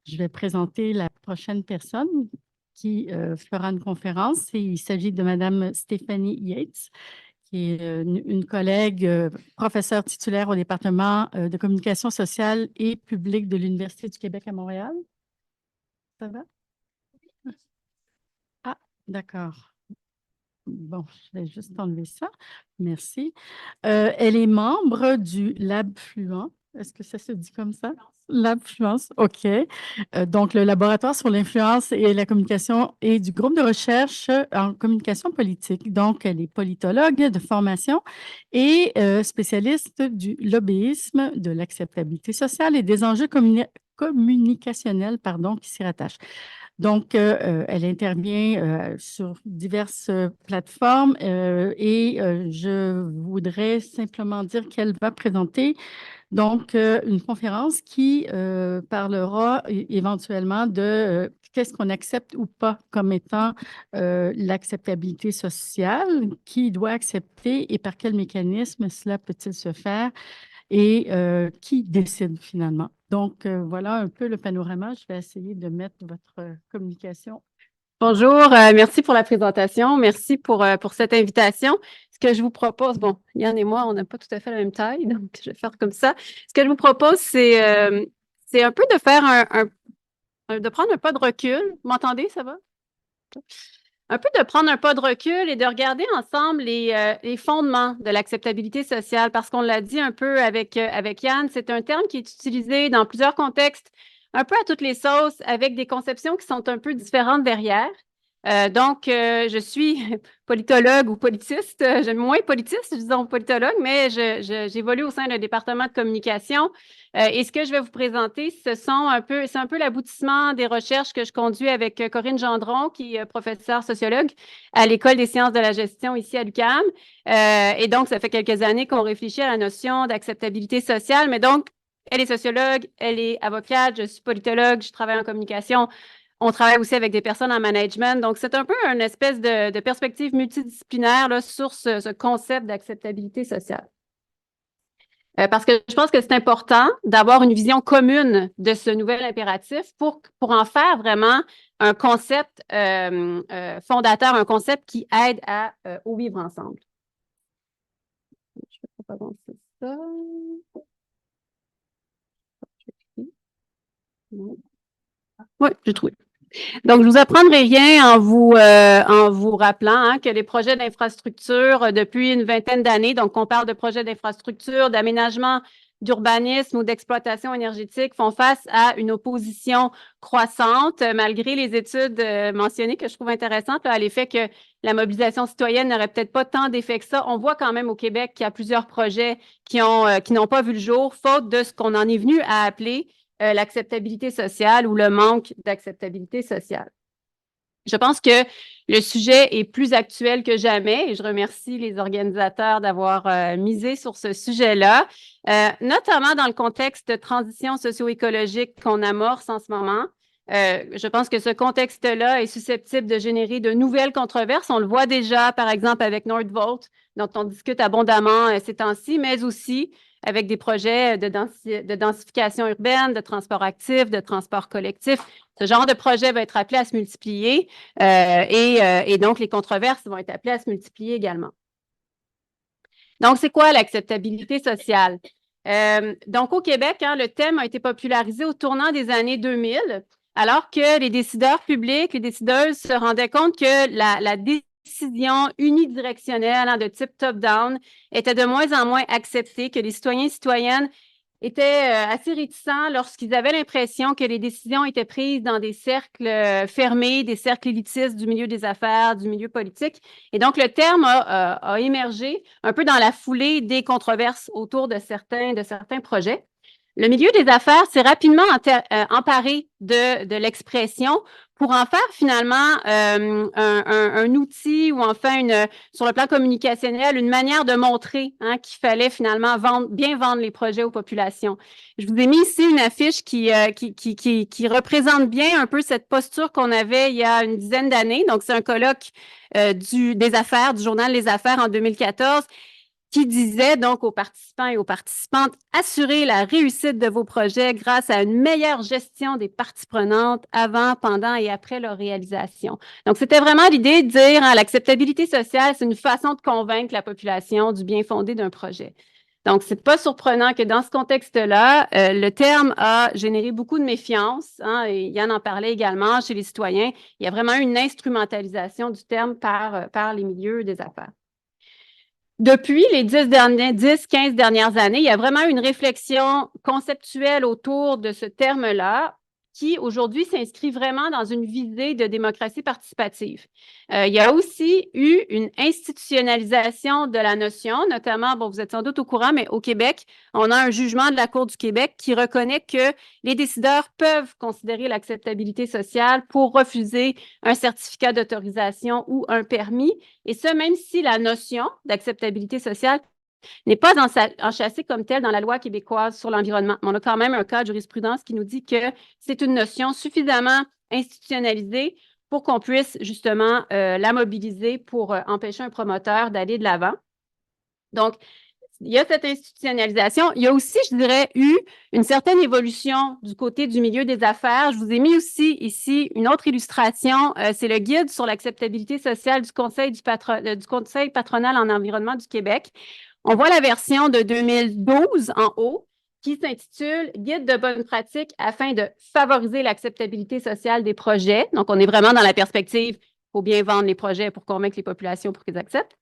Je vais présenter la prochaine personne qui fera une conférence. Et il s'agit de Madame Stéphanie Yates, qui est une collègue professeure titulaire au département de communication sociale et publique de l'Université du Québec à Montréal. Ça va? Ah, d'accord. Bon, je vais juste enlever ça. Merci. Elle est membre du Lab Fluent. Est-ce que ça se dit comme ça? Lab Fluence, OK. Donc, le laboratoire sur l'influence et la communication et du groupe de recherche en communication politique. Donc, elle est politologue de formation et spécialiste du lobbyisme, de l'acceptabilité sociale et des enjeux communicationnels, pardon, qui s'y rattachent. Donc, elle intervient sur diverses plateformes et je voudrais simplement dire qu'elle va présenter donc une conférence qui parlera éventuellement de qu'est-ce qu'on accepte ou pas comme étant l'acceptabilité sociale, qui doit accepter et par quel mécanisme cela peut-il se faire et qui décide finalement. Donc, voilà un peu le panorama. Je vais essayer de mettre votre communication. Bonjour, merci pour la présentation. Merci pour cette invitation. Ce que je vous propose, bon, Yann et moi, on n'a pas tout à fait la même taille, donc je vais faire comme ça. Ce que je vous propose, c'est un peu de faire de prendre un pas de recul. Vous m'entendez, ça va? Un peu de prendre un pas de recul et de regarder ensemble les fondements de l'acceptabilité sociale, parce qu'on l'a dit un peu avec Yann, c'est un terme qui est utilisé dans plusieurs contextes, un peu à toutes les sauces, avec des conceptions qui sont un peu différentes derrière. Donc, je suis politologue ou politiste, j'aime moins politiste, disons politologue, mais j'évolue au sein d'un département de communication. Et ce que je vais vous présenter, c'est un peu l'aboutissement des recherches que je conduis avec Corinne Gendron, qui est professeure sociologue à l'École des sciences de la gestion ici à l'UQAM. Et donc, ça fait quelques années qu'on réfléchit à la notion d'acceptabilité sociale, mais donc, elle est sociologue, elle est avocate, je suis politologue, je travaille en communication. On travaille aussi avec des personnes en management. Donc, c'est un peu une espèce de perspective multidisciplinaire là, sur ce concept d'acceptabilité sociale. Parce que je pense que c'est important d'avoir une vision commune de ce nouvel impératif pour en faire vraiment un concept fondateur, un concept qui aide au vivre ensemble. Je ne peux pas avancer ça. Oui, j'ai trouvé. Donc, je ne vous apprendrai rien en vous rappelant que les projets d'infrastructure, depuis une vingtaine d'années, donc on parle de projets d'infrastructure, d'aménagement, d'urbanisme ou d'exploitation énergétique, font face à une opposition croissante, malgré les études mentionnées que je trouve intéressantes, à l'effet que la mobilisation citoyenne n'aurait peut-être pas tant d'effet que ça. On voit quand même au Québec qu'il y a plusieurs projets qui n'ont pas vu le jour, faute de ce qu'on en est venu à appeler l'acceptabilité sociale ou le manque d'acceptabilité sociale. Je pense que le sujet est plus actuel que jamais et je remercie les organisateurs d'avoir misé sur ce sujet-là, notamment dans le contexte de transition socio-écologique qu'on amorce en ce moment. Je pense que ce contexte-là est susceptible de générer de nouvelles controverses. On le voit déjà, par exemple, avec Nordvolt, dont on discute abondamment ces temps-ci, mais aussi avec des projets de densification urbaine, de transport actif, de transport collectif. Ce genre de projet va être appelé à se multiplier et donc les controverses vont être appelées à se multiplier également. Donc, c'est quoi l'acceptabilité sociale? Donc, au Québec, le thème a été popularisé au tournant des années 2000, alors que les décideurs publics, les décideuses se rendaient compte que la décision unidirectionnelle de type top-down était de moins en moins acceptée, que les citoyens et citoyennes étaient assez réticents lorsqu'ils avaient l'impression que les décisions étaient prises dans des cercles fermés, des cercles élitistes du milieu des affaires, du milieu politique. Et donc, le terme a émergé un peu dans la foulée des controverses autour de certains projets. Le milieu des affaires s'est rapidement emparé de l'expression pour en faire finalement un outil ou enfin, sur le plan communicationnel, une manière de montrer qu'il fallait finalement bien vendre les projets aux populations. Je vous ai mis ici une affiche qui représente bien un peu cette posture qu'on avait il y a une dizaine d'années. Donc, c'est un colloque des affaires, du journal Les Affaires en 2014. qui disait donc aux participants et aux participantes, assurez la réussite de vos projets grâce à une meilleure gestion des parties prenantes avant, pendant et après leur réalisation. Donc, c'était vraiment l'idée de dire, hein, l'acceptabilité sociale, c'est une façon de convaincre la population du bien fondé d'un projet. Donc, c'est pas surprenant que dans ce contexte-là, le terme a généré beaucoup de méfiance, hein, et Yann en parlait également chez les citoyens. Il y a vraiment eu une instrumentalisation du terme par les milieux des affaires. Depuis les 10-15 dernières années, il y a vraiment une réflexion conceptuelle autour de ce terme-là qui, aujourd'hui, s'inscrit vraiment dans une visée de démocratie participative. Il y a aussi eu une institutionnalisation de la notion, notamment, bon, vous êtes sans doute au courant, mais au Québec, on a un jugement de la Cour du Québec qui reconnaît que les décideurs peuvent considérer l'acceptabilité sociale pour refuser un certificat d'autorisation ou un permis, et ce, même si la notion d'acceptabilité sociale n'est pas enchâssée comme telle dans la loi québécoise sur l'environnement. On a quand même un cas de jurisprudence qui nous dit que c'est une notion suffisamment institutionnalisée pour qu'on puisse justement la mobiliser pour empêcher un promoteur d'aller de l'avant. Donc, il y a cette institutionnalisation. Il y a aussi, je dirais, eu une certaine évolution du côté du milieu des affaires. Je vous ai mis aussi ici une autre illustration. C'est le guide sur l'acceptabilité sociale du Conseil patronal en environnement du Québec. On voit la version de 2012 en haut qui s'intitule « Guide de bonnes pratiques afin de favoriser l'acceptabilité sociale des projets ». Donc, on est vraiment dans la perspective « il faut bien vendre les projets pour convaincre les populations pour qu'ils acceptent ».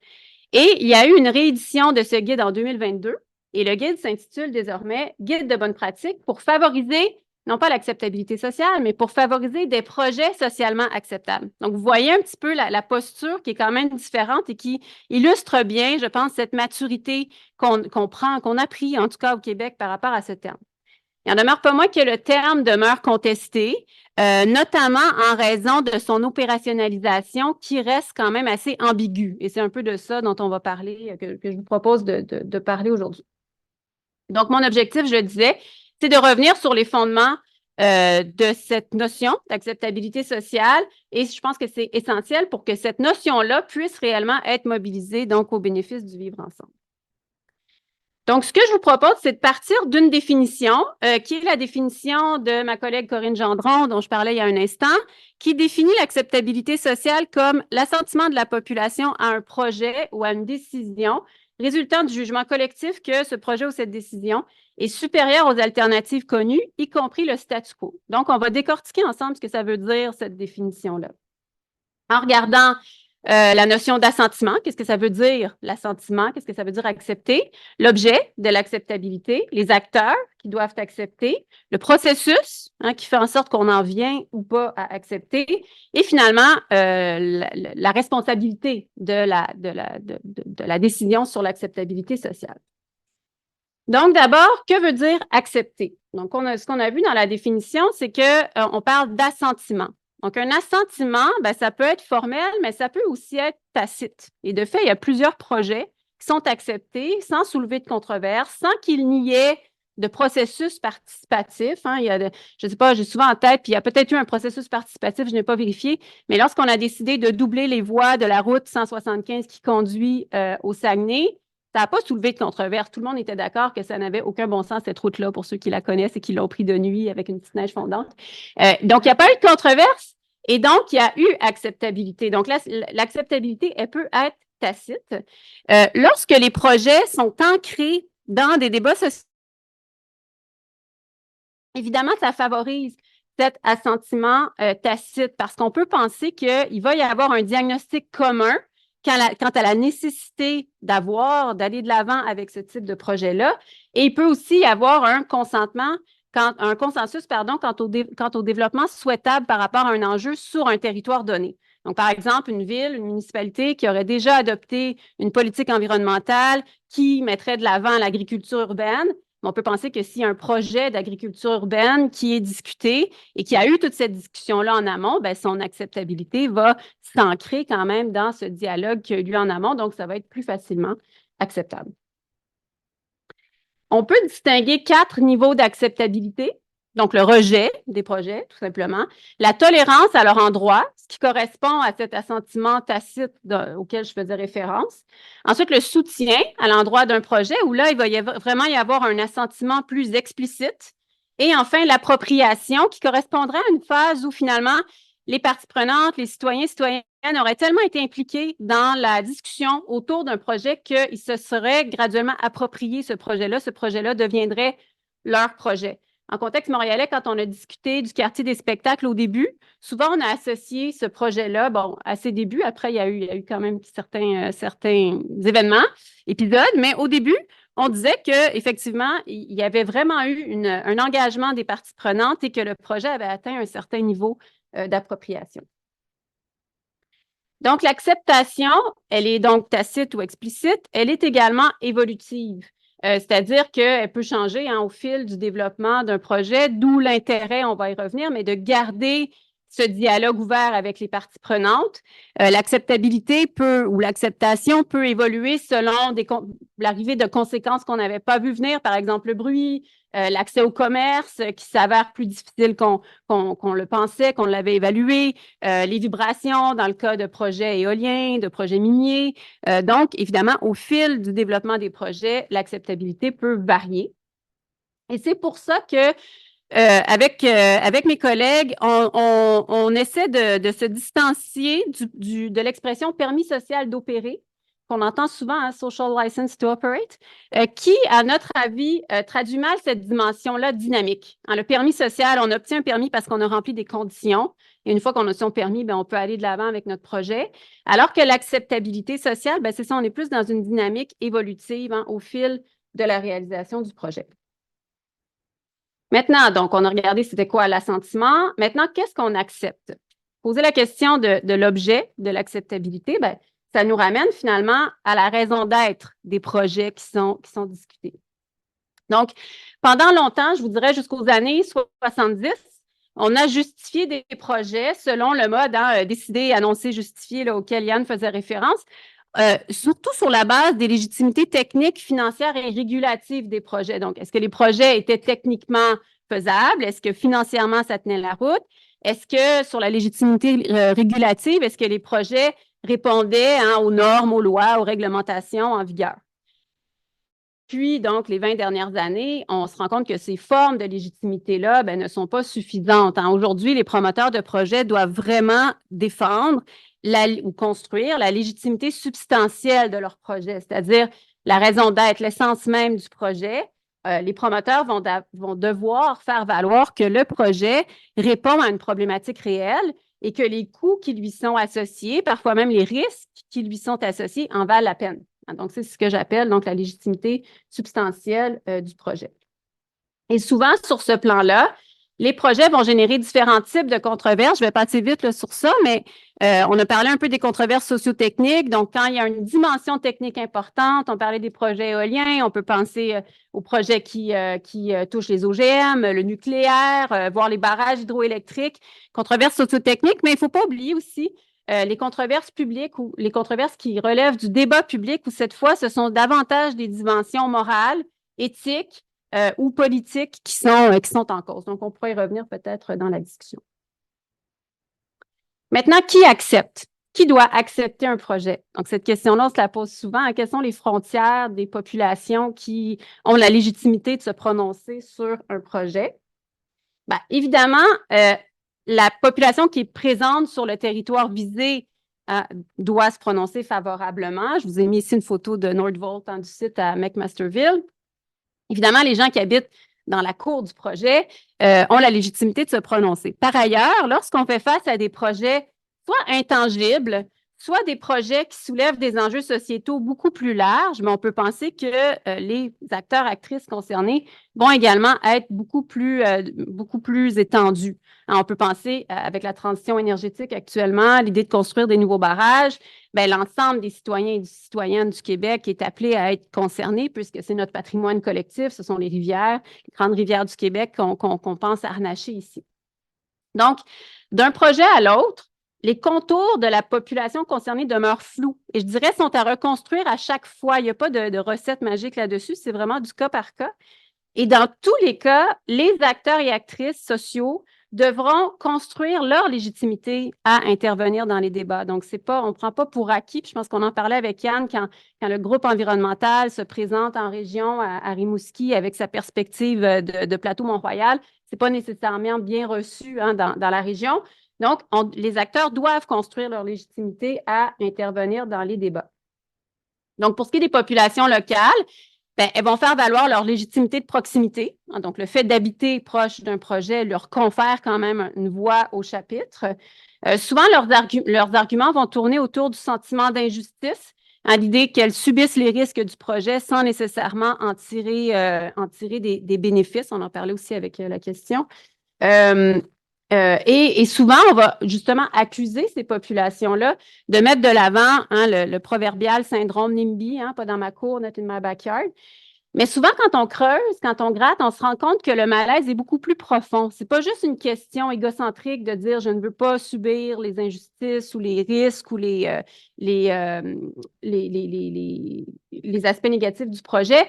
Et il y a eu une réédition de ce guide en 2022 et le guide s'intitule désormais « Guide de bonnes pratiques pour favoriser, non pas l'acceptabilité sociale, mais pour favoriser des projets socialement acceptables ». Donc, vous voyez un petit peu la posture qui est quand même différente et qui illustre bien, je pense, cette maturité qu'on a pris, en tout cas au Québec, par rapport à ce terme. Il n'en demeure pas moins que le terme demeure contesté, notamment en raison de son opérationnalisation qui reste quand même assez ambiguë. Et c'est un peu de ça dont on va parler, que je vous propose de parler aujourd'hui. Donc, mon objectif, je le disais, c'est de revenir sur les fondements de cette notion d'acceptabilité sociale et je pense que c'est essentiel pour que cette notion-là puisse réellement être mobilisée donc au bénéfice du vivre ensemble. Donc, ce que je vous propose, c'est de partir d'une définition, qui est la définition de ma collègue Corinne Gendron, dont je parlais il y a un instant, qui définit l'acceptabilité sociale comme l'assentiment de la population à un projet ou à une décision résultant du jugement collectif que ce projet ou cette décision est supérieur aux alternatives connues, y compris le statu quo. Donc, on va décortiquer ensemble ce que ça veut dire, cette définition-là. En regardant la notion d'assentiment, qu'est-ce que ça veut dire l'assentiment, qu'est-ce que ça veut dire accepter, l'objet de l'acceptabilité, les acteurs qui doivent accepter, le processus qui fait en sorte qu'on en vient ou pas à accepter, et finalement la responsabilité de la décision sur l'acceptabilité sociale. Donc, d'abord, que veut dire accepter? Donc, ce qu'on a vu dans la définition, c'est qu'on parle d'assentiment. Donc, un assentiment, ben, ça peut être formel, mais ça peut aussi être tacite. Et de fait, il y a plusieurs projets qui sont acceptés sans soulever de controverse, sans qu'il n'y ait de processus participatif. Hein. Je ne sais pas, j'ai souvent en tête, puis il y a peut-être eu un processus participatif, je n'ai pas vérifié, mais lorsqu'on a décidé de doubler les voies de la route 175 qui conduit au Saguenay, ça n'a pas soulevé de controverse. Tout le monde était d'accord que ça n'avait aucun bon sens, cette route-là, pour ceux qui la connaissent et qui l'ont pris de nuit avec une petite neige fondante. Donc, il n'y a pas eu de controverse et donc, il y a eu acceptabilité. Donc, là, l'acceptabilité, elle peut être tacite. Lorsque les projets sont ancrés dans des débats sociaux, évidemment, ça favorise cet assentiment tacite parce qu'on peut penser qu'il va y avoir un diagnostic commun quant à la nécessité d'aller de l'avant avec ce type de projet-là. Et il peut aussi y avoir un consensus quant au développement souhaitable par rapport à un enjeu sur un territoire donné. Donc, par exemple, une ville, une municipalité qui aurait déjà adopté une politique environnementale qui mettrait de l'avant l'agriculture urbaine. On peut penser que s'il y a un projet d'agriculture urbaine qui est discuté et qui a eu toute cette discussion-là en amont, bien, son acceptabilité va s'ancrer quand même dans ce dialogue qui a eu lieu en amont, donc ça va être plus facilement acceptable. On peut distinguer 4 niveaux d'acceptabilité. donc le rejet des projets, tout simplement. La tolérance à leur endroit, ce qui correspond à cet assentiment tacite auquel je faisais référence. Ensuite, le soutien à l'endroit d'un projet, où là, il va vraiment y avoir un assentiment plus explicite. Et enfin, l'appropriation, qui correspondrait à une phase où finalement, les parties prenantes, les citoyens, citoyennes auraient tellement été impliqués dans la discussion autour d'un projet qu'ils se seraient graduellement approprié ce projet-là deviendrait leur projet. En contexte montréalais, quand on a discuté du quartier des spectacles au début, souvent on a associé ce projet-là, bon, à ses débuts. Après, il y a eu quand même certains événements, épisodes, mais au début, on disait qu'effectivement, il y avait vraiment eu un engagement des parties prenantes et que le projet avait atteint un certain niveau d'appropriation. Donc, l'acceptation, elle est donc tacite ou explicite, elle est également évolutive. C'est-à-dire qu'elle peut changer au fil du développement d'un projet, d'où l'intérêt, on va y revenir, mais de garder ce dialogue ouvert avec les parties prenantes. L'acceptabilité ou l'acceptation peut évoluer selon l'arrivée de conséquences qu'on n'avait pas vu venir, par exemple le bruit, l'accès au commerce qui s'avère plus difficile qu'on le pensait, qu'on l'avait évalué, les vibrations dans le cas de projets éoliens, de projets miniers. Donc, évidemment, au fil du développement des projets, l'acceptabilité peut varier. Et c'est pour ça que avec mes collègues, on essaie de se distancier de l'expression permis social d'opérer, qu'on entend souvent, social license to operate, qui, à notre avis, traduit mal cette dimension-là dynamique. Le permis social, on obtient un permis parce qu'on a rempli des conditions. Et une fois qu'on a son permis, on peut aller de l'avant avec notre projet. Alors que l'acceptabilité sociale, c'est ça, on est plus dans une dynamique évolutive au fil de la réalisation du projet. Maintenant, donc, on a regardé c'était quoi l'assentiment. Maintenant, qu'est-ce qu'on accepte? Poser la question de l'objet, de l'acceptabilité, ça nous ramène finalement à la raison d'être des projets qui sont discutés. Donc, pendant longtemps, je vous dirais jusqu'aux années 70, on a justifié des projets selon le mode décider, annoncer, justifier auquel Yann faisait référence. Surtout sur la base des légitimités techniques, financières et régulatives des projets. Donc, est-ce que les projets étaient techniquement faisables? Est-ce que financièrement, ça tenait la route? Est-ce que sur la légitimité régulative, est-ce que les projets répondaient aux normes, aux lois, aux réglementations en vigueur? Puis, donc, les 20 dernières années, on se rend compte que ces formes de légitimité-là ne sont pas suffisantes. Aujourd'hui, les promoteurs de projets doivent vraiment défendre ou construire la légitimité substantielle de leur projet, c'est-à-dire la raison d'être, l'essence même du projet. Les promoteurs vont devoir faire valoir que le projet répond à une problématique réelle et que les coûts qui lui sont associés, parfois même les risques qui lui sont associés, en valent la peine. Donc, c'est ce que j'appelle donc la légitimité substantielle du projet. Et souvent, sur ce plan-là, les projets vont générer différents types de controverses. Je vais passer vite sur ça, mais on a parlé un peu des controverses socio-techniques. Donc, quand il y a une dimension technique importante, on parlait des projets éoliens, on peut penser aux projets qui touchent les OGM, le nucléaire, voire les barrages hydroélectriques, controverses socio-techniques, mais il ne faut pas oublier aussi les controverses publiques ou les controverses qui relèvent du débat public, où cette fois, ce sont davantage des dimensions morales, éthiques, ou politiques qui sont en cause. Donc, on pourrait y revenir peut-être dans la discussion. Maintenant, qui accepte? Qui doit accepter un projet? Donc, cette question-là, on se la pose souvent. Quelles sont les frontières des populations qui ont la légitimité de se prononcer sur un projet? Évidemment, la population qui est présente sur le territoire visé doit se prononcer favorablement. Je vous ai mis ici une photo de Nordvolt du site à McMasterville. Évidemment, les gens qui habitent dans la cour du projet ont la légitimité de se prononcer. Par ailleurs, lorsqu'on fait face à des projets soit intangibles, soit des projets qui soulèvent des enjeux sociétaux beaucoup plus larges, mais on peut penser que les acteurs, actrices concernés vont également être beaucoup plus étendus. On peut penser, avec la transition énergétique actuellement, l'idée de construire des nouveaux barrages, l'ensemble des citoyens et des citoyennes du Québec est appelé à être concerné puisque c'est notre patrimoine collectif, ce sont les rivières, les grandes rivières du Québec qu'on pense harnacher ici. Donc, d'un projet à l'autre, les contours de la population concernée demeurent flous et je dirais sont à reconstruire à chaque fois. Il n'y a pas de recette magique là-dessus, c'est vraiment du cas par cas. Et dans tous les cas, les acteurs et actrices sociaux devront construire leur légitimité à intervenir dans les débats. Donc, on ne prend pas pour acquis, puis je pense qu'on en parlait avec Yann quand le groupe environnemental se présente en région à Rimouski avec sa perspective de plateau Mont-Royal, ce n'est pas nécessairement bien reçu hein, dans la région. Donc, les acteurs doivent construire leur légitimité à intervenir dans les débats. Donc, pour ce qui est des populations locales, ben, elles vont faire valoir leur légitimité de proximité. Donc, le fait d'habiter proche d'un projet leur confère quand même une voix au chapitre. Souvent, leurs arguments vont tourner autour du sentiment d'injustice, à l'idée qu'elles subissent les risques du projet sans nécessairement en tirer des bénéfices. On en parlait aussi avec la question. Et souvent, on va justement accuser ces populations-là de mettre de l'avant hein, le proverbial syndrome NIMBY, hein, pas dans ma cour, not in my backyard. Mais souvent, quand on creuse, quand on gratte, on se rend compte que le malaise est beaucoup plus profond. C'est pas juste une question égocentrique de dire je ne veux pas subir les injustices ou les risques ou les aspects négatifs du projet.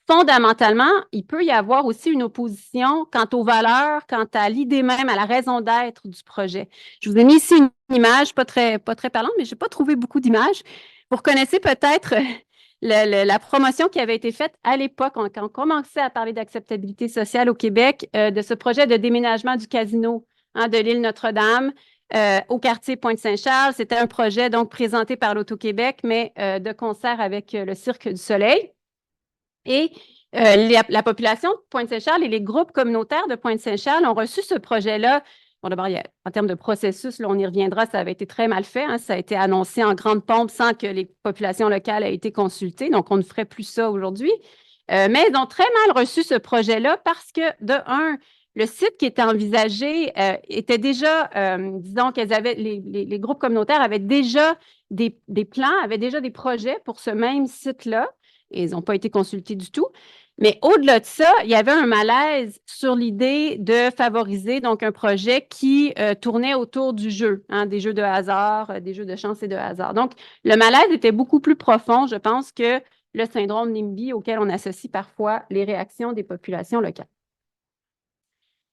Fondamentalement, il peut y avoir aussi une opposition quant aux valeurs, quant à l'idée même, à la raison d'être du projet. Je vous ai mis ici une image, pas très parlante, mais je n'ai pas trouvé beaucoup d'images. Vous reconnaissez peut-être la promotion qui avait été faite à l'époque, quand on commençait à parler d'acceptabilité sociale au Québec, de ce projet de déménagement du casino hein, de l'île Notre-Dame au quartier Pointe-Saint-Charles. C'était un projet donc présenté par l'Auto-Québec, mais de concert avec le Cirque du Soleil. Et la population de Pointe-Saint-Charles et les groupes communautaires de Pointe-Saint-Charles ont reçu ce projet-là. Bon, d'abord, en termes de processus, là, on y reviendra, ça avait été très mal fait. Hein, ça a été annoncé en grande pompe sans que les populations locales aient été consultées. Donc, on ne ferait plus ça aujourd'hui. Mais ils ont très mal reçu ce projet-là parce que, de un, le site qui était envisagé était déjà, disons les groupes communautaires avaient déjà des plans, avaient déjà des projets pour ce même site-là. Et ils n'ont pas été consultés du tout. Mais au-delà de ça, il y avait un malaise sur l'idée de favoriser donc un projet qui tournait autour du jeu, hein, des jeux de hasard, des jeux de chance et de hasard. Donc, le malaise était beaucoup plus profond, je pense, que le syndrome NIMBY auquel on associe parfois les réactions des populations locales.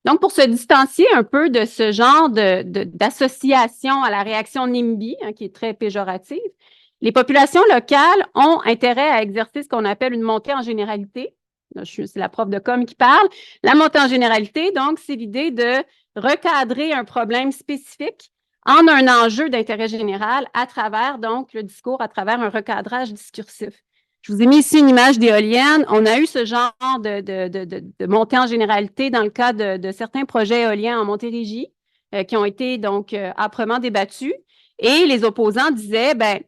Donc, pour se distancier un peu de ce genre d'association à la réaction NIMBY, hein, qui est très péjorative, les populations locales ont intérêt à exercer ce qu'on appelle une montée en généralité. C'est la prof de com qui parle. La montée en généralité, donc, c'est l'idée de recadrer un problème spécifique en un enjeu d'intérêt général à travers, donc, le discours, à travers un recadrage discursif. Je vous ai mis ici une image d'éolienne. On a eu ce genre de montée en généralité dans le cas de certains projets éoliens en Montérégie qui ont été donc âprement débattus. Et les opposants disaient, ben,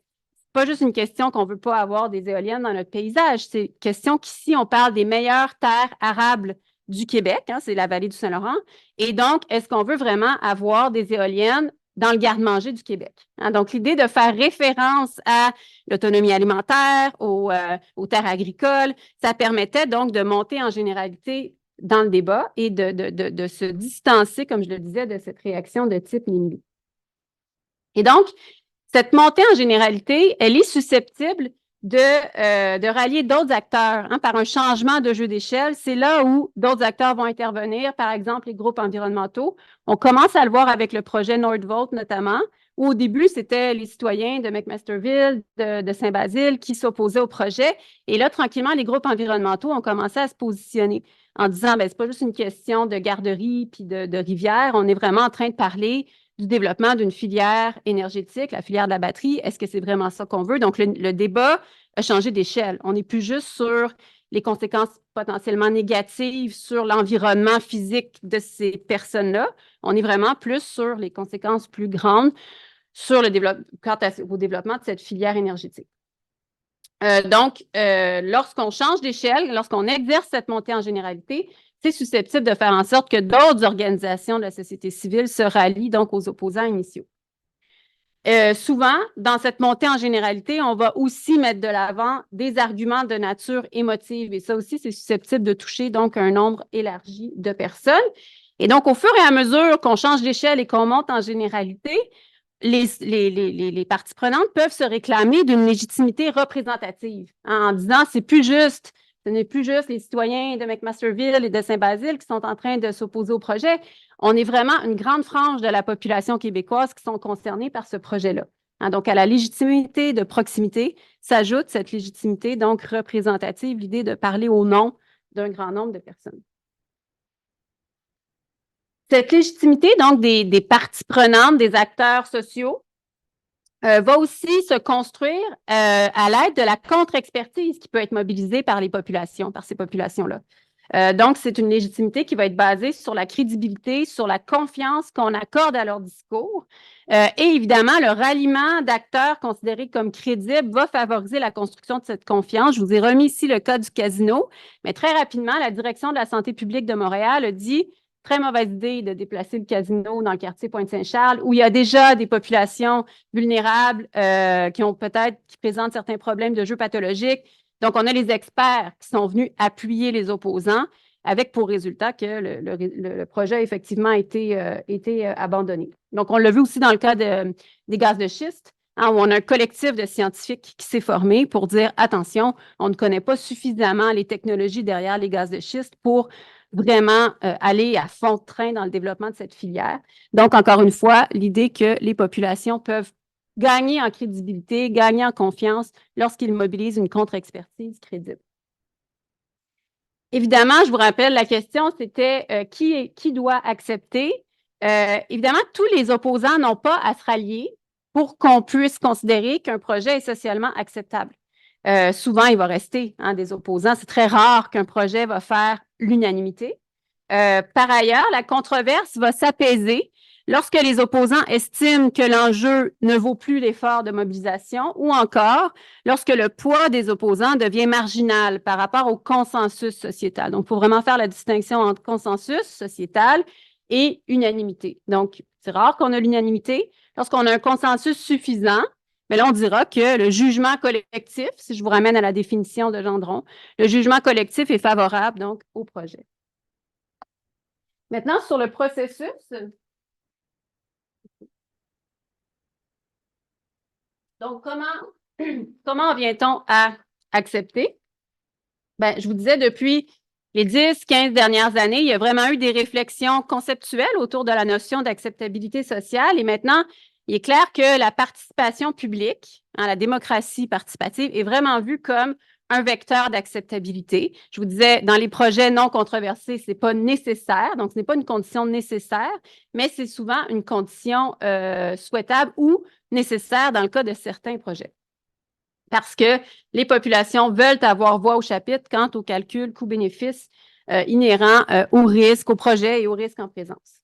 pas juste une question qu'on ne veut pas avoir des éoliennes dans notre paysage, c'est une question qu'ici, on parle des meilleures terres arables du Québec, hein, c'est la vallée du Saint-Laurent. Et donc, est-ce qu'on veut vraiment avoir des éoliennes dans le garde-manger du Québec? Hein? Donc, l'idée de faire référence à l'autonomie alimentaire, aux terres agricoles, ça permettait donc de monter en généralité dans le débat et de se distancer, comme je le disais, de cette réaction de type NIMBY. Et donc, cette montée en généralité, elle est susceptible de rallier d'autres acteurs hein, par un changement de jeu d'échelle. C'est là où d'autres acteurs vont intervenir, par exemple les groupes environnementaux. On commence à le voir avec le projet Nordvolt notamment, où au début, c'était les citoyens de McMasterville, de Saint-Basile qui s'opposaient au projet. Et là, tranquillement, les groupes environnementaux ont commencé à se positionner en disant, ben, c'est pas juste une question de garderie puis de rivière, on est vraiment en train de parler du développement d'une filière énergétique, la filière de la batterie. Est-ce que c'est vraiment ça qu'on veut? Donc, le débat a changé d'échelle. On n'est plus juste sur les conséquences potentiellement négatives sur l'environnement physique de ces personnes-là. On est vraiment plus sur les conséquences plus grandes sur le au développement de cette filière énergétique. Donc, lorsqu'on change d'échelle, lorsqu'on exerce cette montée en généralité, c'est susceptible de faire en sorte que d'autres organisations de la société civile se rallient donc aux opposants initiaux. Souvent, dans cette montée en généralité, on va aussi mettre de l'avant des arguments de nature émotive. Et ça aussi, c'est susceptible de toucher donc un nombre élargi de personnes. Et donc, au fur et à mesure qu'on change d'échelle et qu'on monte en généralité, les parties prenantes peuvent se réclamer d'une légitimité représentative hein, en disant c'est plus juste Ce n'est plus juste les citoyens de McMasterville et de Saint-Basile qui sont en train de s'opposer au projet. On est vraiment une grande frange de la population québécoise qui sont concernés par ce projet-là. Hein, donc, à la légitimité de proximité s'ajoute cette légitimité donc représentative, l'idée de parler au nom d'un grand nombre de personnes. Cette légitimité, donc, des parties prenantes, des acteurs sociaux, va aussi se construire à l'aide de la contre-expertise qui peut être mobilisée par les populations, par ces populations-là. Donc, c'est une légitimité qui va être basée sur la crédibilité, sur la confiance qu'on accorde à leur discours. Et évidemment, le ralliement d'acteurs considérés comme crédibles va favoriser la construction de cette confiance. Je vous ai remis ici le cas du casino, mais très rapidement, la direction de la santé publique de Montréal a dit très mauvaise idée de déplacer le casino dans le quartier Pointe-Saint-Charles, où il y a déjà des populations vulnérables qui présentent certains problèmes de jeux pathologiques. Donc, on a les experts qui sont venus appuyer les opposants, avec pour résultat que le projet a effectivement été abandonné. Donc, on l'a vu aussi dans le cas des gaz de schiste, hein, où on a un collectif de scientifiques qui s'est formé pour dire « Attention, on ne connaît pas suffisamment les technologies derrière les gaz de schiste pour vraiment aller à fond de train dans le développement de cette filière. » Donc, encore une fois, l'idée que les populations peuvent gagner en crédibilité, gagner en confiance lorsqu'ils mobilisent une contre-expertise crédible. Évidemment, je vous rappelle, la question, c'était qui doit accepter? Évidemment, tous les opposants n'ont pas à se rallier pour qu'on puisse considérer qu'un projet est socialement acceptable. Souvent, il va rester des opposants. C'est très rare qu'un projet va faire l'unanimité. Par ailleurs, la controverse va s'apaiser lorsque les opposants estiment que l'enjeu ne vaut plus l'effort de mobilisation ou encore lorsque le poids des opposants devient marginal par rapport au consensus sociétal. Donc, il faut vraiment faire la distinction entre consensus sociétal et unanimité. Donc, c'est rare qu'on a l'unanimité. Lorsqu'on a un consensus suffisant, mais là, on dira que le jugement collectif, si je vous ramène à la définition de Gendron, le jugement collectif est favorable donc au projet. Maintenant, sur le processus, donc comment vient-on à accepter? Ben, je vous disais, depuis les 10-15 dernières années, il y a vraiment eu des réflexions conceptuelles autour de la notion d'acceptabilité sociale et maintenant, il est clair que la participation publique, la démocratie participative, est vraiment vue comme un vecteur d'acceptabilité. Je vous disais, dans les projets non controversés, ce n'est pas nécessaire, donc ce n'est pas une condition nécessaire, mais c'est souvent une condition souhaitable ou nécessaire dans le cas de certains projets. Parce que les populations veulent avoir voix au chapitre quant au calcul coût-bénéfice inhérent au risque, au projet et au risque en présence.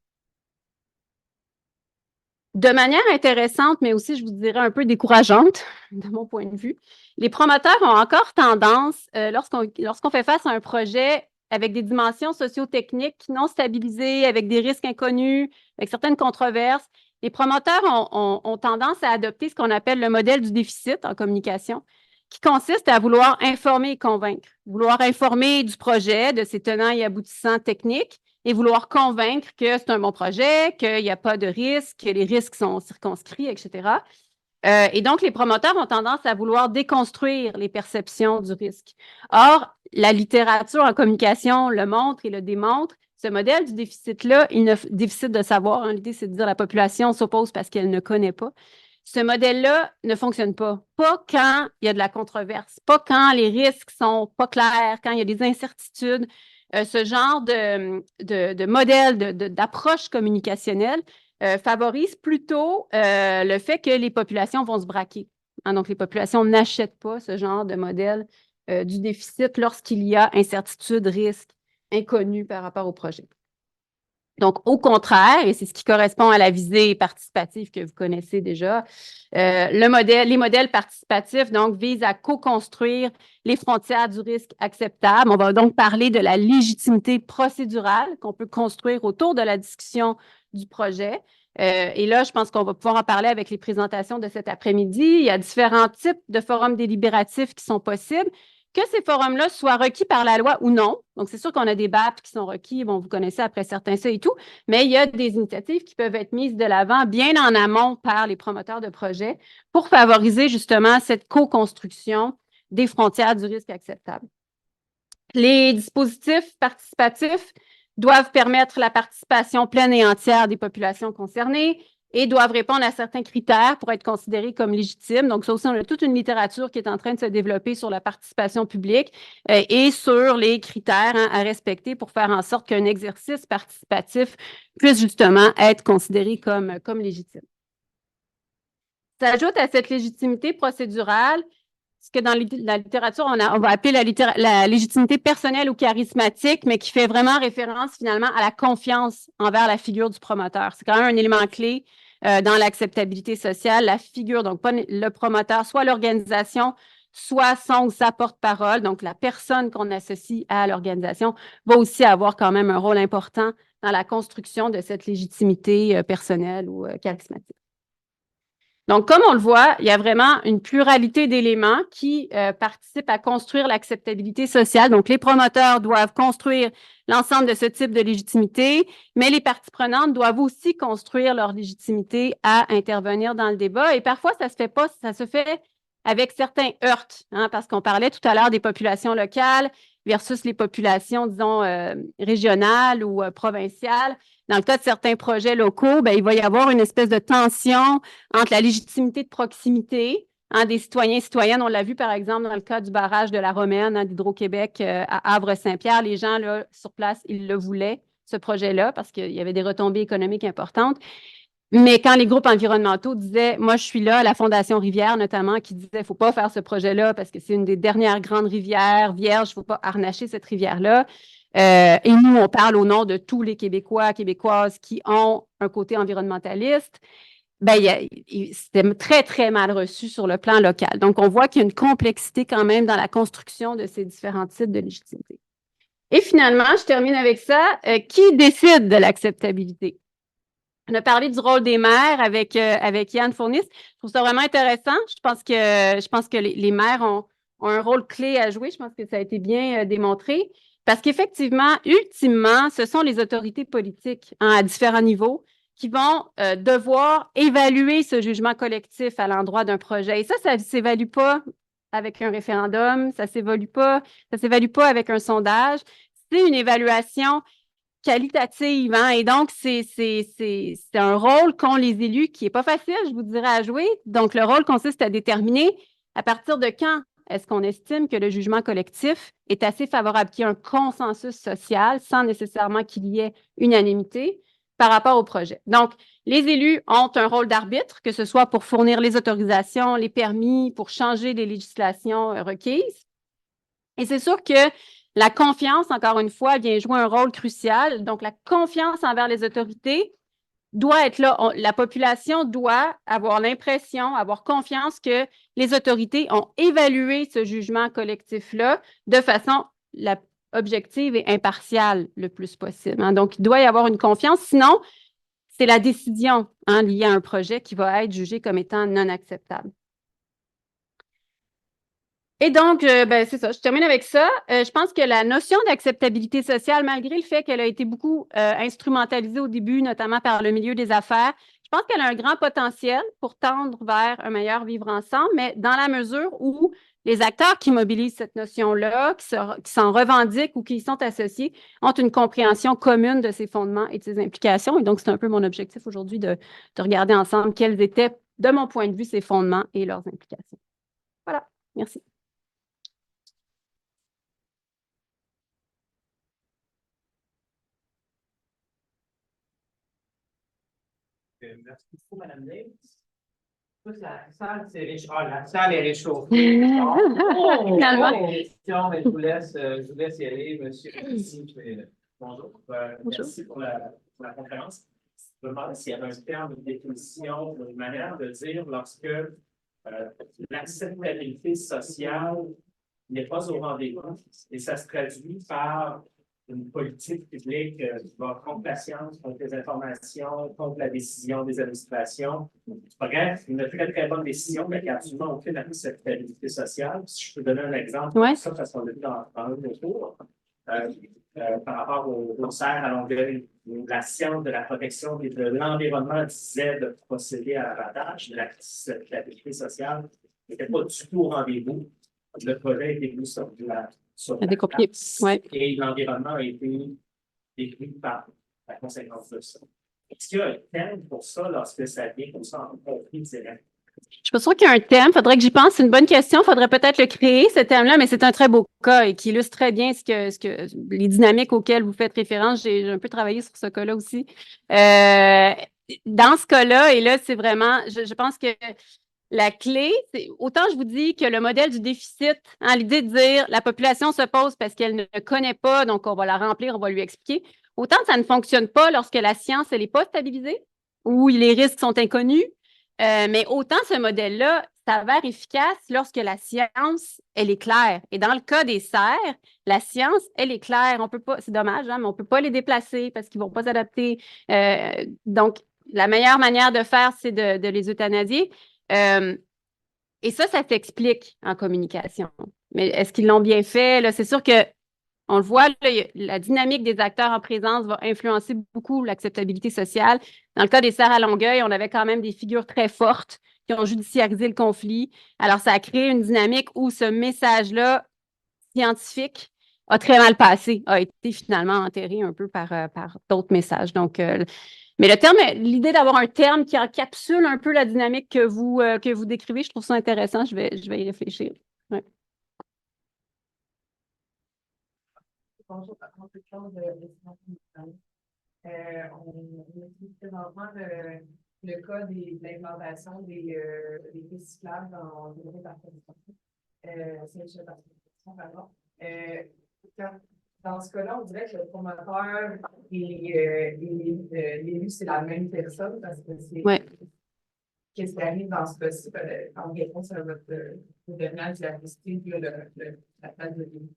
De manière intéressante, mais aussi, je vous dirais, un peu décourageante, de mon point de vue, les promoteurs ont encore tendance, lorsqu'on fait face à un projet avec des dimensions socio-techniques non stabilisées, avec des risques inconnus, avec certaines controverses, les promoteurs ont tendance à adopter ce qu'on appelle le modèle du déficit en communication, qui consiste à vouloir informer et convaincre, vouloir informer du projet, de ses tenants et aboutissants techniques, et vouloir convaincre que c'est un bon projet, qu'il n'y a pas de risque, que les risques sont circonscrits, etc. Et donc, les promoteurs ont tendance à vouloir déconstruire les perceptions du risque. Or, la littérature en communication le montre et le démontre. Ce modèle du déficit-là, déficit de savoir, l'idée, c'est de dire la population s'oppose parce qu'elle ne connaît pas. Ce modèle-là ne fonctionne pas. Pas quand il y a de la controverse, pas quand les risques sont pas clairs, quand il y a des incertitudes. Ce genre de modèle, d'approche communicationnelle favorise plutôt le fait que les populations vont se braquer. Hein, donc, les populations n'achètent pas ce genre de modèle du déficit lorsqu'il y a incertitude, risque, inconnu par rapport au projet. Donc, au contraire, et c'est ce qui correspond à la visée participative que vous connaissez déjà, les modèles participatifs donc, visent à co-construire les frontières du risque acceptable. On va donc parler de la légitimité procédurale qu'on peut construire autour de la discussion du projet. Et là, je pense qu'on va pouvoir en parler avec les présentations de cet après-midi. Il y a différents types de forums délibératifs qui sont possibles. Que ces forums-là soient requis par la loi ou non. Donc, c'est sûr qu'on a des BAP qui sont requis, bon, vous connaissez après certains ça et tout, mais il y a des initiatives qui peuvent être mises de l'avant bien en amont par les promoteurs de projets pour favoriser justement cette co-construction des frontières du risque acceptable. Les dispositifs participatifs doivent permettre la participation pleine et entière des populations concernées et doivent répondre à certains critères pour être considérés comme légitimes. Donc, ça aussi, on a toute une littérature qui est en train de se développer sur la participation publique et sur les critères à respecter pour faire en sorte qu'un exercice participatif puisse justement être considéré comme légitime. S'ajoute à cette légitimité procédurale ce que dans la littérature, on va appeler la légitimité personnelle ou charismatique, mais qui fait vraiment référence finalement à la confiance envers la figure du promoteur. C'est quand même un élément clé dans l'acceptabilité sociale, la figure, donc pas le promoteur, soit l'organisation, soit son ou sa porte-parole, donc la personne qu'on associe à l'organisation, va aussi avoir quand même un rôle important dans la construction de cette légitimité personnelle ou charismatique. Donc, comme on le voit, il y a vraiment une pluralité d'éléments qui participent à construire l'acceptabilité sociale. Donc, les promoteurs doivent construire l'ensemble de ce type de légitimité, mais les parties prenantes doivent aussi construire leur légitimité à intervenir dans le débat. Et parfois, ça se fait avec certains heurts, hein, parce qu'on parlait tout à l'heure des populations locales versus les populations, disons, régionales ou provinciales. Dans le cas de certains projets locaux, bien, il va y avoir une espèce de tension entre la légitimité de proximité des citoyens et citoyennes. On l'a vu, par exemple, dans le cas du barrage de la Romaine d'Hydro-Québec à Havre-Saint-Pierre. Les gens, là, sur place, ils le voulaient, ce projet-là, parce qu'il y avait des retombées économiques importantes. Mais quand les groupes environnementaux disaient, moi, je suis là, la Fondation Rivière notamment, qui disait, il ne faut pas faire ce projet-là parce que c'est une des dernières grandes rivières vierges, il ne faut pas harnacher cette rivière-là. Et nous, on parle au nom de tous les Québécois, Québécoises qui ont un côté environnementaliste. Ben, c'était très, très mal reçu sur le plan local. Donc, on voit qu'il y a une complexité quand même dans la construction de ces différents types de légitimité. Et finalement, je termine avec ça. Qui décide de l'acceptabilité? On a parlé du rôle des maires avec Yann Fourniss. Je trouve ça vraiment intéressant. Je pense que les maires ont un rôle clé à jouer. Je pense que ça a été bien démontré. Parce qu'effectivement, ultimement, ce sont les autorités politiques à différents niveaux qui vont devoir évaluer ce jugement collectif à l'endroit d'un projet. Et ça ne s'évalue pas avec un référendum, ça ne s'évalue pas avec un sondage. C'est une évaluation qualitative, hein? Et donc, c'est un rôle qu'ont les élus qui n'est pas facile, je vous dirais, à jouer. Donc, le rôle consiste à déterminer à partir de quand est-ce qu'on estime que le jugement collectif est assez favorable, qu'il y ait un consensus social sans nécessairement qu'il y ait unanimité par rapport au projet. Donc, les élus ont un rôle d'arbitre, que ce soit pour fournir les autorisations, les permis, pour changer les législations requises. Et c'est sûr que la confiance, encore une fois, vient jouer un rôle crucial. Donc, la confiance envers les autorités doit être là. La population doit avoir l'impression, avoir confiance que les autorités ont évalué ce jugement collectif-là de façon objective et impartiale le plus possible. Hein. Donc, il doit y avoir une confiance. Sinon, c'est la décision liée à un projet qui va être jugée comme étant non acceptable. Et donc, ben, c'est ça, je termine avec ça. Je pense que la notion d'acceptabilité sociale, malgré le fait qu'elle a été beaucoup instrumentalisée au début, notamment par le milieu des affaires, je pense qu'elle a un grand potentiel pour tendre vers un meilleur vivre ensemble, mais dans la mesure où les acteurs qui mobilisent cette notion-là, qui s'en revendiquent ou qui y sont associés, ont une compréhension commune de ses fondements et de ses implications. Et donc, c'est un peu mon objectif aujourd'hui de regarder ensemble quels étaient, de mon point de vue, ces fondements et leurs implications. Voilà, merci. Merci beaucoup, Mme Lay. La salle est réchauffée. Finalement. Mais je vous laisse y aller, monsieur. Bonjour. Merci pour la conférence. Je me demande s'il y avait un terme, une définition, une manière de dire lorsque l'acceptabilité sociale n'est pas au rendez-vous et ça se traduit par une politique publique qui va contre la science, contre les informations, contre la décision des administrations. Bref, une très, très bonne décision, mais qui n'a absolument aucune acceptabilité sociale. Si je peux donner un exemple, ça, parce qu'on l'a vu dans un de nos cours, par rapport au cerf à Longueuil, où la science de la protection de l'environnement disait de procéder à l'abattage, de l'acceptabilité sociale n'était pas du tout au rendez-vous. Le projet a été mis sur sur À la décopier. place. Ouais. Et l'environnement a été décrit par la conséquence de ça. Est-ce qu'il y a un thème pour ça lorsque ça vient comme ça en conflit direct? Je suis pas sûre qu'il y a un thème. Faudrait que j'y pense. C'est une bonne question. Faudrait peut-être le créer, ce thème-là, mais c'est un très beau cas et qui illustre très bien les dynamiques auxquelles vous faites référence. J'ai un peu travaillé sur ce cas-là aussi. Dans ce cas-là, et là, c'est vraiment, je pense que la clé, c'est autant je vous dis que le modèle du déficit, hein, l'idée de dire la population se pose parce qu'elle ne connaît pas, donc on va la remplir, on va lui expliquer. Autant ça ne fonctionne pas lorsque la science, elle n'est pas stabilisée ou les risques sont inconnus. Mais autant ce modèle-là s'avère efficace lorsque la science, elle est claire. Et dans le cas des serres, la science, elle est claire. On peut pas, c'est dommage, hein, mais on ne peut pas les déplacer parce qu'ils ne vont pas s'adapter. Donc, la meilleure manière de faire, c'est de les euthanasier. Et ça s'explique en communication. Mais est-ce qu'ils l'ont bien fait? Là, c'est sûr que on le voit, là, la dynamique des acteurs en présence va influencer beaucoup l'acceptabilité sociale. Dans le cas des serres à Longueuil, on avait quand même des figures très fortes qui ont judiciarisé le conflit. Alors, ça a créé une dynamique où ce message-là scientifique a très mal passé, a été finalement enterré un peu par d'autres messages. Donc, mais l'idée d'avoir un terme qui encapsule un peu la dynamique que vous décrivez, je trouve ça intéressant. Je vais y réfléchir. Ouais. Bonjour, par contre, quelque chose de on utilise présentement le cas de l'implantation des pistes cyclables dans le développement pardon. Dans ce cas-là, on dirait que le promoteur et l'élu, c'est la même personne parce que c'est qu'est-ce qui arrive dans ce cas-ci en réponse à votre gouvernement de la question de la place de l'élu.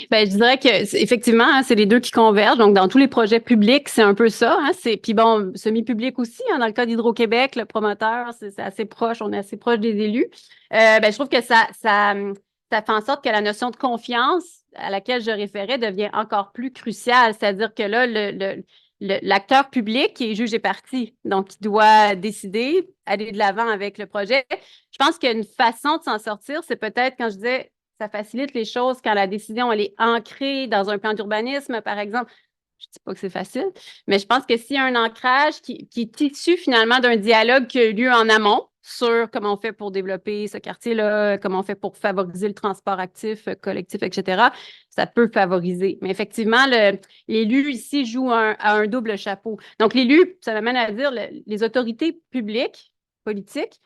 Ben, je dirais que effectivement, hein, c'est les deux qui convergent. Donc, dans tous les projets publics, c'est un peu ça. Hein, puis bon, semi-public aussi. Hein, dans le cas d'Hydro-Québec, le promoteur, c'est assez proche. On est assez proche des élus. Ben, je trouve que ça fait en sorte que la notion de confiance à laquelle je référais devient encore plus cruciale. C'est-à-dire que là, l'acteur public qui est juge et partie, donc il doit décider, aller de l'avant avec le projet. Je pense qu'une façon de s'en sortir, c'est peut-être quand je disais ça facilite les choses quand la décision elle est ancrée dans un plan d'urbanisme, par exemple. Je ne dis pas que c'est facile, mais je pense que s'il y a un ancrage qui est issu finalement d'un dialogue qui a eu lieu en amont sur comment on fait pour développer ce quartier-là, comment on fait pour favoriser le transport actif, collectif, etc., ça peut favoriser. Mais effectivement, l'élu ici joue un double chapeau. Donc, l'élu, ça m'amène à dire les autorités publiques, politiques,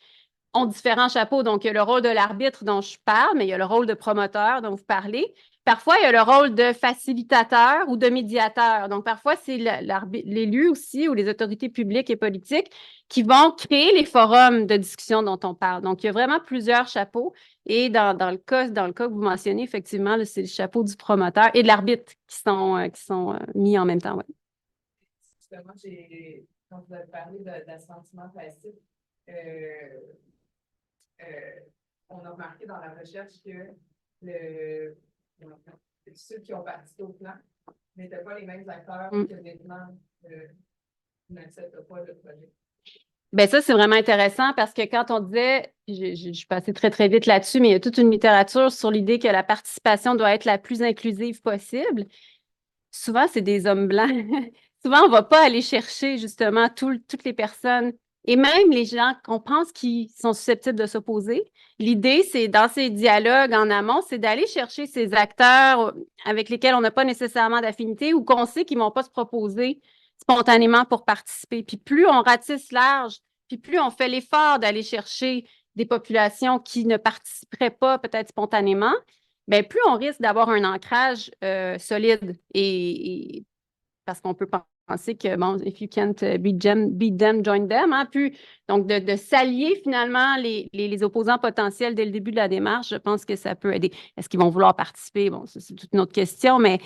ont différents chapeaux. Donc, il y a le rôle de l'arbitre dont je parle, mais il y a le rôle de promoteur dont vous parlez. Parfois, il y a le rôle de facilitateur ou de médiateur. Donc, parfois, c'est l'élu aussi ou les autorités publiques et politiques qui vont créer les forums de discussion dont on parle. Donc, il y a vraiment plusieurs chapeaux. Et dans le cas que vous mentionnez, effectivement, c'est le chapeau du promoteur et de l'arbitre qui sont mis en même temps. Ouais. Justement, quand vous avez parlé d'assentiment passif, on a remarqué dans la recherche que ceux qui ont participé au plan n'étaient pas les mêmes acteurs que maintenant n'acceptent pas le projet. Bien, ça, c'est vraiment intéressant parce que quand on disait, je suis passée très, très vite là-dessus, mais il y a toute une littérature sur l'idée que la participation doit être la plus inclusive possible. Souvent, c'est des hommes blancs. Souvent, on ne va pas aller chercher justement toutes les personnes et même les gens qu'on pense qui sont susceptibles de s'opposer. L'idée, c'est dans ces dialogues en amont, c'est d'aller chercher ces acteurs avec lesquels on n'a pas nécessairement d'affinité ou qu'on sait qu'ils ne vont pas se proposer spontanément pour participer. Puis plus on ratisse large, puis plus on fait l'effort d'aller chercher des populations qui ne participeraient pas peut-être spontanément, bien, plus on risque d'avoir un ancrage solide et parce qu'on peut penser que, bon, if you can't beat them, join them, hein, puis, donc de s'allier finalement les opposants potentiels dès le début de la démarche, je pense que ça peut aider. Est-ce qu'ils vont vouloir participer? Bon, ça, c'est toute une autre question, mais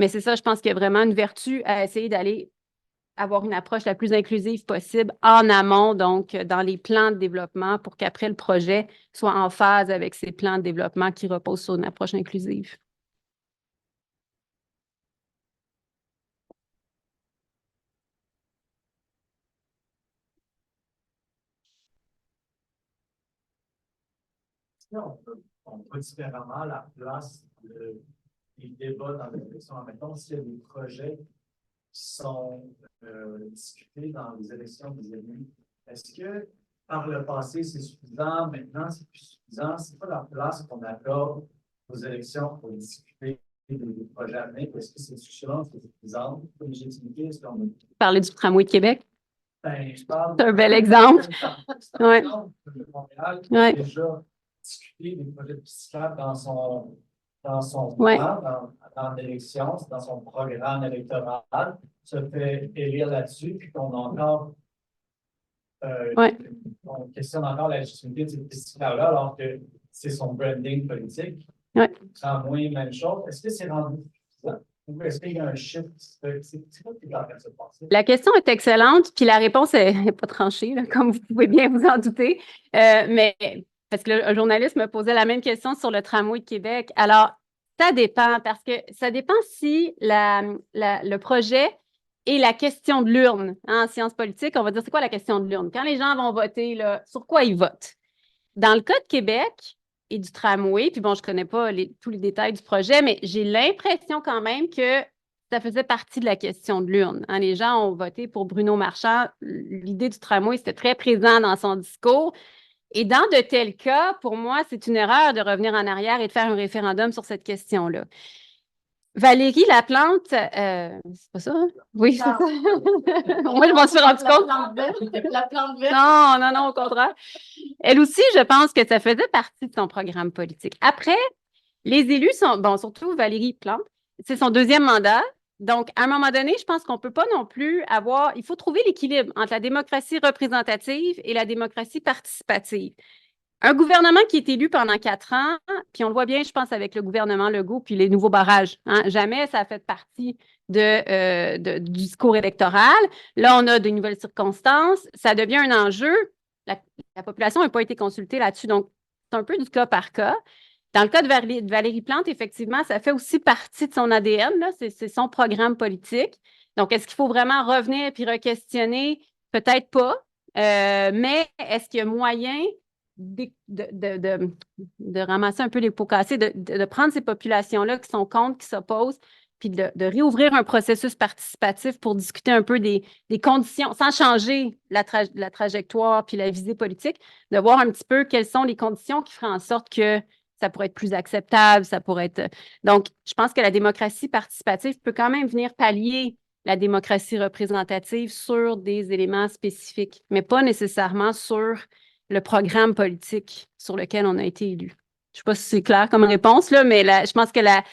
c'est ça, je pense qu'il y a vraiment une vertu à essayer d'aller avoir une approche la plus inclusive possible en amont, donc dans les plans de développement, pour qu'après le projet soit en phase avec ces plans de développement qui reposent sur une approche inclusive. On voit différemment la place des débats dans l'élection. Mettons, s'il y a des projets qui sont discutés dans les élections des élus, est-ce que par le passé, c'est suffisant? Maintenant, c'est plus suffisant? C'est pas la place qu'on accorde aux élections pour discuter des projets à venir? Est-ce que ces discussions sont suffisantes pour légitimité? Est-ce qu'on Parler du tramway de Québec. je parle C'est un bel exemple. Ouais. Montréal, Ouais. déjà discuté des projets fiscaux dans son Ouais. plan, dans l'élection, dans son programme électoral, se fait élire là-dessus, puis qu'on a encore Ouais. on questionne encore la légitimité de ces fiscales-là, alors que c'est son branding politique. Ouais. Tramway, même chose. Est-ce que c'est rendu suffisant? Ou est-ce qu'il y a un shift? C'est quoi qui est en train de se passer? La question est excellente, puis la réponse n'est pas tranchée, là, comme vous pouvez bien vous en douter. Mais parce que le journaliste me posait la même question sur le tramway de Québec. Alors, ça dépend, parce que ça dépend si le projet et la question de l'urne. En sciences politiques, on va dire c'est quoi la question de l'urne? Quand les gens vont voter, là, sur quoi ils votent? Dans le cas de Québec et du tramway, puis bon, je ne connais pas tous les détails du projet, mais j'ai l'impression quand même que ça faisait partie de la question de l'urne. Hein, les gens ont voté pour Bruno Marchand. L'idée du tramway, c'était très présent dans son discours. Et dans de tels cas, pour moi, c'est une erreur de revenir en arrière et de faire un référendum sur cette question-là. Valérie Laplante, c'est pas ça? Hein? Oui, c'est ça. Moi, je m'en suis rendu compte. La plante verte. Non, au contraire. Elle aussi, je pense que ça faisait partie de son programme politique. Après, les élus sont, bon, surtout Valérie Plante, c'est son deuxième mandat. Donc, à un moment donné, je pense qu'on ne peut pas non plus il faut trouver l'équilibre entre la démocratie représentative et la démocratie participative. Un gouvernement qui est élu pendant 4 ans, puis on le voit bien, je pense, avec le gouvernement Legault, puis les nouveaux barrages. Hein, jamais ça a fait partie du discours électoral. Là, on a de nouvelles circonstances. Ça devient un enjeu. La population n'a pas été consultée là-dessus, donc c'est un peu du cas par cas. Dans le cas de Valérie Plante, effectivement, ça fait aussi partie de son ADN, là, c'est son programme politique. Donc, est-ce qu'il faut vraiment revenir puis re-questionner? Peut-être pas. Mais est-ce qu'il y a moyen de ramasser un peu les pots cassés, de prendre ces populations-là qui sont contre, qui s'opposent, puis de réouvrir un processus participatif pour discuter un peu des conditions, sans changer la trajectoire puis la visée politique, de voir un petit peu quelles sont les conditions qui feraient en sorte que ça pourrait être plus acceptable, ça pourrait être... Donc, je pense que la démocratie participative peut quand même venir pallier la démocratie représentative sur des éléments spécifiques, mais pas nécessairement sur le programme politique sur lequel on a été élu. Je ne sais pas si c'est clair comme réponse, là, mais je pense que la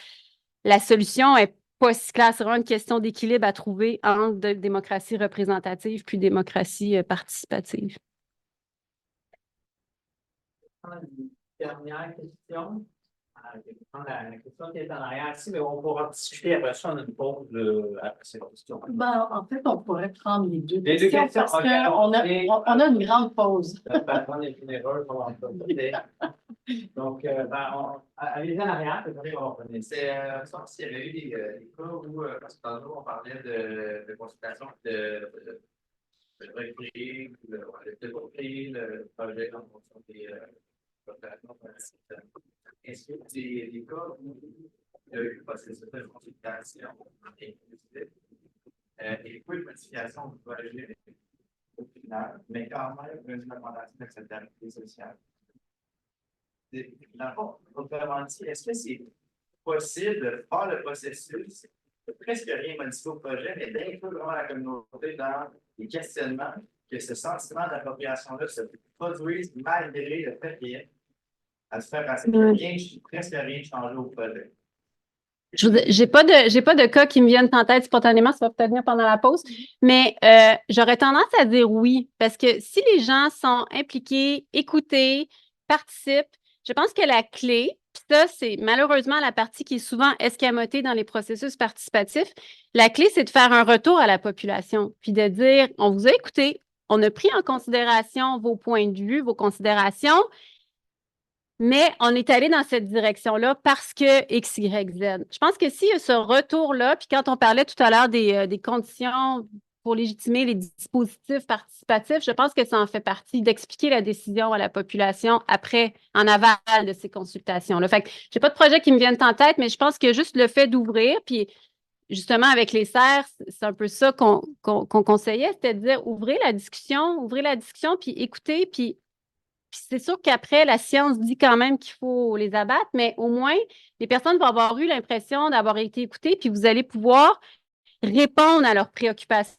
solution n'est pas si claire. C'est vraiment une question d'équilibre à trouver entre démocratie représentative puis démocratie participative. Une dernière question. La question qui est en arrière ici, mais on pourra discuter après ça, on a une pause après cette question. Ben, en fait, on pourrait prendre les deux Les deux questions questions, parce ok. qu'on a une grande pause. Le patron est une erreur pour donc, allez-y en arrière, peut-être qu'on va revenir. C'est s'il y avait eu des cas où, parce que tantôt, on parlait de consultation de recréer, de recréer le projet en fonction des consultations. Est-ce que des cas où il y a eu le processus de consultation inclusif et peu de modification du projet au final, mais quand même une recommandation d'acceptabilité sociale? Dans le fond, autrement dit, est-ce que c'est possible de faire le processus, de presque rien modifier au projet, mais d'inclure vraiment la communauté dans les questionnements, que ce sentiment d'appropriation-là se produise malgré le fait qu'il y ait à se faire passer presque rien changé au projet? Je n'ai pas de cas qui me viennent en tête spontanément, ça va peut-être venir pendant la pause, mais j'aurais tendance à dire oui, parce que si les gens sont impliqués, écoutés, participent, je pense que la clé, puis ça, c'est malheureusement la partie qui est souvent escamotée dans les processus participatifs, la clé, c'est de faire un retour à la population, puis de dire, on vous a écouté, on a pris en considération vos points de vue, vos considérations, mais on est allé dans cette direction-là parce que X, Y, Z. Je pense que s'il y a ce retour-là, puis quand on parlait tout à l'heure des conditions pour légitimer les dispositifs participatifs, je pense que ça en fait partie d'expliquer la décision à la population après, en aval de ces consultations-là. Fait que j'ai pas de projet qui me viennent en tête, mais je pense que juste le fait d'ouvrir, puis justement avec les serres, c'est un peu ça qu'on conseillait, c'était de dire ouvrez la discussion, puis écoutez, puis c'est sûr qu'après, la science dit quand même qu'il faut les abattre, mais au moins, les personnes vont avoir eu l'impression d'avoir été écoutées, puis vous allez pouvoir répondre à leurs préoccupations,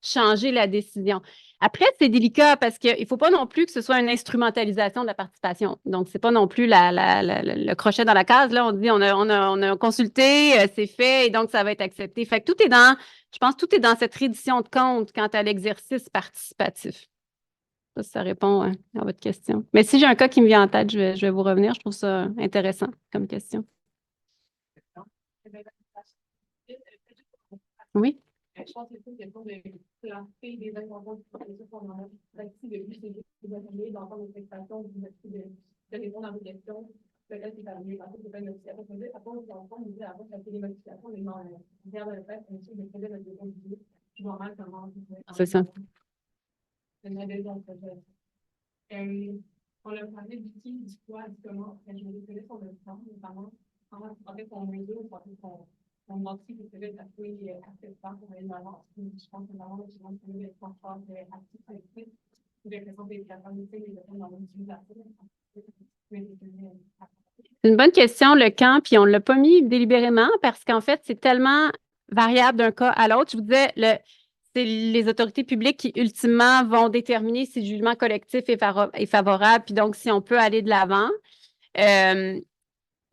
changer la décision. Après, c'est délicat parce qu'il ne faut pas non plus que ce soit une instrumentalisation de la participation. Donc, ce n'est pas non plus le crochet dans la case. Là, on dit on a consulté, c'est fait, et donc ça va être accepté. Fait que je pense que tout est dans cette reddition de compte quant à l'exercice participatif. Ça répond à votre question. Mais si j'ai un cas qui me vient en tête, je vais vous revenir. Je trouve ça intéressant comme question. Oui? Je pense que c'est une question de classer des interventions de processus qu'on a d'actifs de but, c'est des ateliers, d'entendre des prestations, de répondre à vos questions. Peut-être que ça va mieux passer, c'est pas une modification. Par contre, si on nous dit avant que les modifications, mais non, regarde le fait, on essaie de créer notre deuxième vidéo. Je vois mal comment. C'est ça. C'est une adhésion au projet. On a parlé d'outils, du quoi, du comment. Je vais décoller sur le temps, notamment. En fait, on mesure, on identifie que c'est assez acceptable pour aller de l'avant. Je pense que vraiment, les gens qui être transport actif collectif, j'ai l'impression d'être capable de faire les personnes dans l'utilisation. C'est une bonne question, le quand, puis on ne l'a pas mis délibérément parce qu'en fait, c'est tellement variable d'un cas à l'autre. Je vous disais, c'est les autorités publiques qui, ultimement, vont déterminer si le jugement collectif est favorable, puis donc si on peut aller de l'avant.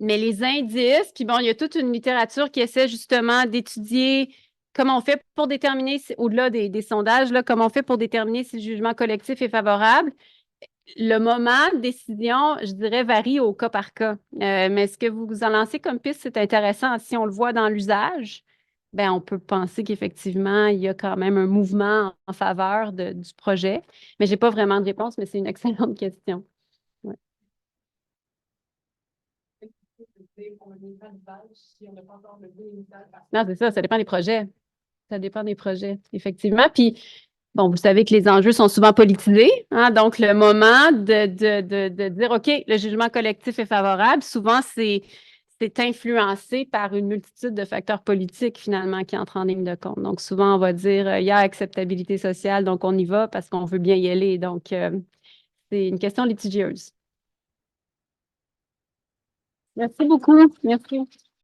Mais les indices, puis bon, il y a toute une littérature qui essaie justement d'étudier comment on fait pour déterminer, au-delà des sondages, là, comment on fait pour déterminer si le jugement collectif est favorable. Le moment de décision, je dirais, varie au cas par cas. Mais ce que vous en lancez comme piste, c'est intéressant. Si on le voit dans l'usage, ben, on peut penser qu'effectivement, il y a quand même un mouvement en faveur du projet. Mais je n'ai pas vraiment de réponse, mais c'est une excellente question. Ouais. Non, c'est ça dépend des projets. Ça dépend des projets, effectivement. Puis, bon, vous savez que les enjeux sont souvent politisés, hein, donc le moment de dire, OK, le jugement collectif est favorable, souvent, c'est influencé par une multitude de facteurs politiques, finalement, qui entrent en ligne de compte. Donc, souvent, on va dire, il y a acceptabilité sociale, donc on y va parce qu'on veut bien y aller. Donc, c'est une question litigieuse. Merci beaucoup. Merci.